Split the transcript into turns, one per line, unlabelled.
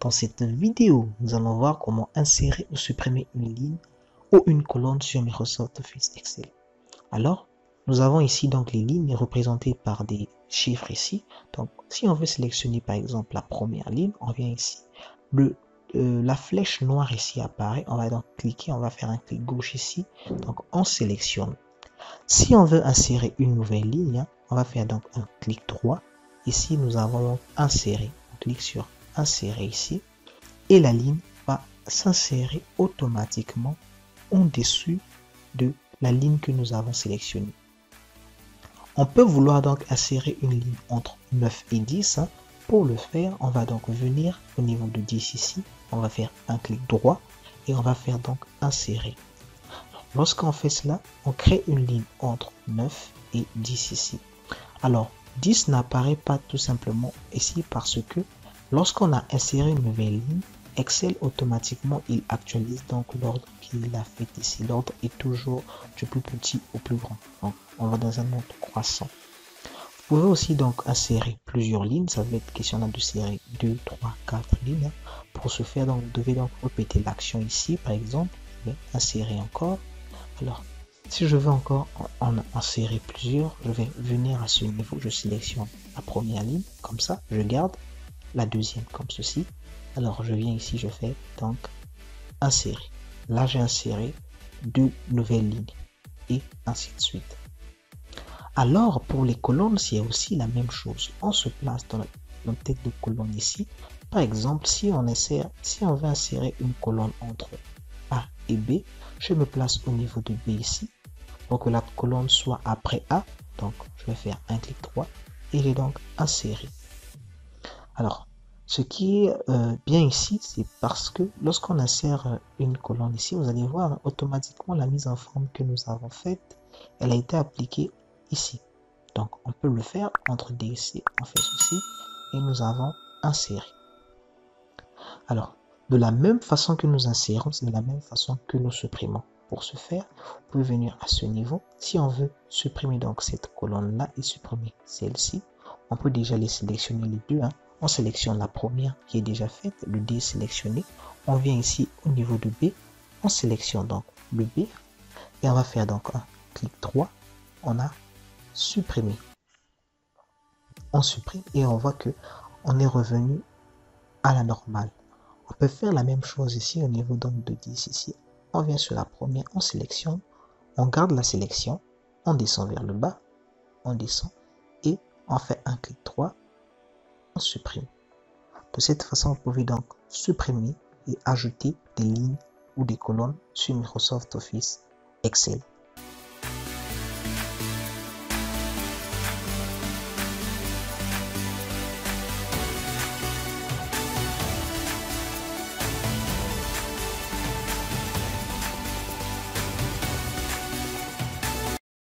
Dans cette vidéo, nous allons voir comment insérer ou supprimer une ligne ou une colonne sur Microsoft Office Excel. Alors, nous avons ici donc les lignes représentées par des chiffres ici. Donc, si on veut sélectionner par exemple la première ligne, on vient ici. La flèche noire ici apparaît. On va donc cliquer, on va faire un clic gauche ici. Donc, on sélectionne. Si on veut insérer une nouvelle ligne, on va faire donc un clic droit. Ici, nous avons donc insérer. On clique sur insérer ici et la ligne va s'insérer automatiquement en dessus de la ligne que nous avons sélectionnée. On peut vouloir donc insérer une ligne entre 9 et 10. Pour le faire, on va donc venir au niveau de 10 ici. On va faire un clic droit et on va faire donc insérer. Lorsqu'on fait cela, on crée une ligne entre 9 et 10 ici. Alors, 10 n'apparaît pas tout simplement ici parce que lorsqu'on a inséré une nouvelle ligne, Excel automatiquement il actualise donc l'ordre qu'il a fait ici. L'ordre est toujours du plus petit au plus grand. Donc, on va dans un ordre croissant. Vous pouvez aussi donc insérer plusieurs lignes. Ça va être question d'insérer 2, 3, 4 lignes. Pour ce faire, donc, vous devez donc répéter l'action ici, par exemple. Je vais insérer encore. Alors, si je veux encore en insérer plusieurs, je vais venir à ce niveau. Je sélectionne la première ligne, comme ça. Je garde la deuxième, comme ceci. Alors, je viens ici, je fais donc insérer. Là, j'ai inséré 2 nouvelles lignes et ainsi de suite. Alors, pour les colonnes, c'est aussi la même chose. On se place dans la tête de colonne ici. Par exemple, si on veut insérer une colonne entre A et B, je me place au niveau de B ici pour que la colonne soit après A. Donc, je vais faire un clic droit et j'ai donc inséré. Alors, ce qui est bien ici, c'est parce que lorsqu'on insère une colonne ici, vous allez voir automatiquement la mise en forme que nous avons faite, elle a été appliquée ici. Donc, on peut le faire entre D ici, on fait ceci et nous avons inséré. Alors, de la même façon que nous insérons, c'est de la même façon que nous supprimons. Pour ce faire, vous pouvez venir à ce niveau. Si on veut supprimer donc cette colonne-là et supprimer celle-ci, on peut déjà les sélectionner les deux. On sélectionne la première qui est déjà faite, le D est sélectionné. On vient ici au niveau de B, on sélectionne donc le B et on va faire donc un clic droit. On a supprimé. On supprime et on voit que on est revenu à la normale. On peut faire la même chose ici au niveau donc de 10 ici. On vient sur la première, on sélectionne, on garde la sélection, on descend vers le bas, on descend et on fait un clic droit, on supprime. De cette façon, vous pouvez donc supprimer et ajouter des lignes ou des colonnes sur Microsoft Office Excel.